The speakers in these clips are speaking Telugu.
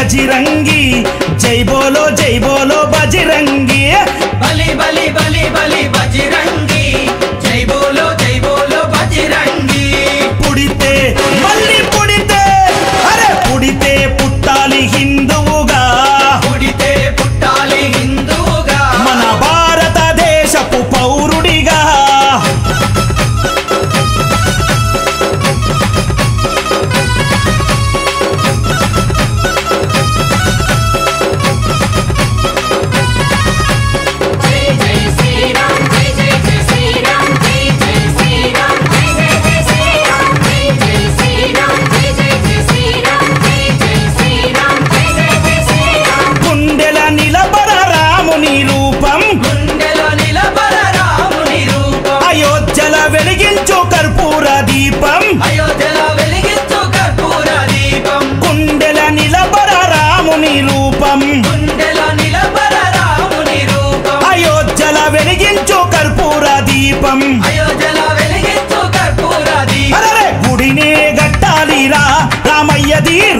बजरंगी जय बोलो बजरंगी बली बली बली बली बजरंगी जय बोलो बजरंगी पुड़िते मल्ली पुड़िते अरे पुड़िते पुट्टाली हिंदुवुगा पुड़िते पुट्टाली हिंदुवुगा मन भारत देशपु पौरुडिगा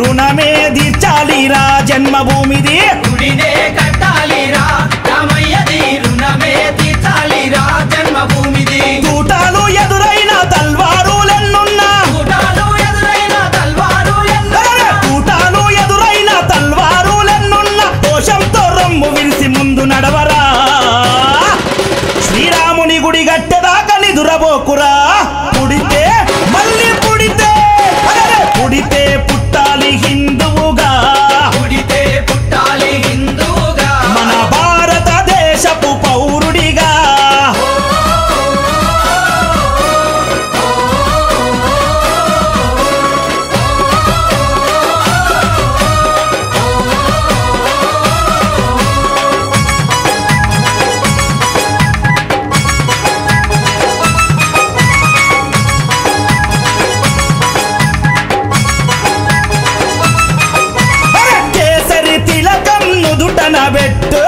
రుణమే తీర్చాలిరా జన్మభూమిది గుడినే కట్టాలిరా రామయ్యది రుణమే తీర్చాలిరా జన్మభూమిది తూటాలు ఎదురైన తల్వారులెన్నున్నా తూటాలు ఎదురైన తల్వారులెన్నున్నా దోషంతో రొమ్ము విరిసి ముందు నడవరా శ్రీరాముని గుడి గట్టెదాకా నిదురబోకురా పుడితే మళ్ళీ పుడితే పుడితే పుట్టాలి హిందువుగా పుడితే పుట్టాలి హిందువుగా మన భారతదేశపు పౌరుడిగా కేసరి తిలకం నుదుటన పెట్టు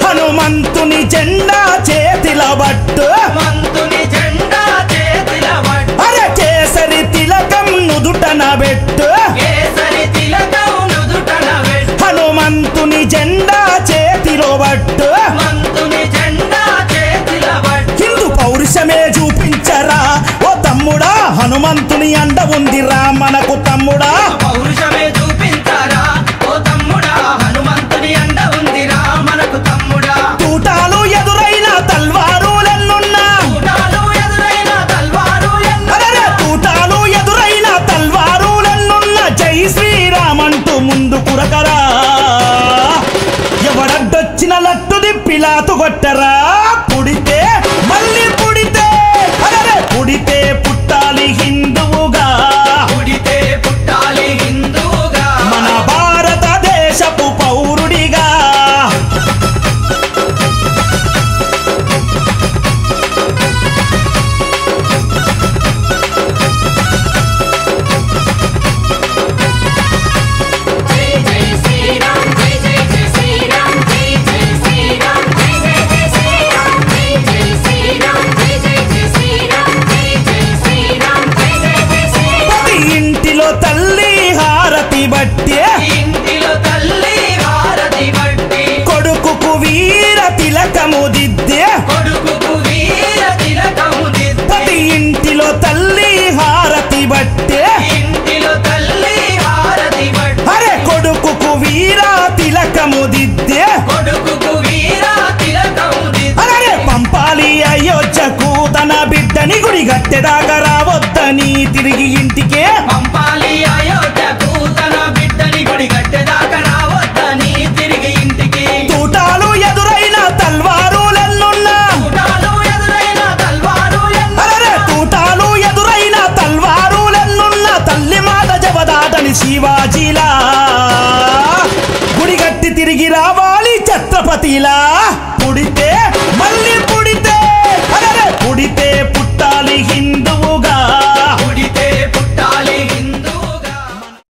హనుమంతుని జెండా చేతిల పట్టు హనుమంతుని జెండా చేతిల పట్టు అరే కేసరి తిలకం నుదుటన పెట్టు కేసరి తిలకం నుదుటన పెట్టు హనుమంతుని జెండా చేతిలో పట్టు హనుమంతుని జెండా చేతిల పట్టు హిందూ పౌరుషమే చూపించరా ఓ తమ్ముడా హనుమంతుని అండ ఉందిరా మనకు తమ్ముడా పౌరుషమే చూపించరా ఓ తమ్ముడా హనుమంతుని అండ ఉందిరా మనకు తమ్ముడా తూటాలు ఎదురైన తల్వారులెన్నున్నా తూటాలు ఎదురైన తల్వారులెన్నున్నా జై శ్రీరామ్ అంటూ ముందు కురకరా ఎవడడ్డొచ్చిన లట్టు దిప్పిలాతు కొట్టరా పుడితే మళ్ళీ పుడితే పుడితే పుట్టాలి హిందువుగా పుడితే పుట్టాలి హిందువుగా మన భారతదేశపు పౌరుడిగా తల్లి హారతి బట్టి ఇంటిలో తల్లి హారతి బట్టి కొడుకుకు వీర తిలకము దిద్దే కొడుకుకు వీర తిలకము దిద్దే ప్రతి ఇంటిలో తల్లి హారతి బట్టి ఇంటిలో తల్లి హారతి బట్టి అరే కొడుకుకు వీర తిలకము దిద్దే కొడుకుకు వీర తిలకము దిద్దే అరే పంపాలి అయోధ్యకు తన బిడ్డని గుడి గట్టెదాకా రావద్దని తిరిగి ఇంటికే పంపాలి అయోధ్యకు తన బిడ్డని గుడి గట్టెదాకా రావద్దని తిరిగి ఇంటికి తూటాలు ఎదురైన తల్వారులెన్నున్నా తూటాలు ఎదురైన తల్వారులెన్నున్నా తల్లి మాట జవదాటని శివాజీలా గుడిగట్టి తిరిగి రావాలి ఛత్రపతిలా పుడితే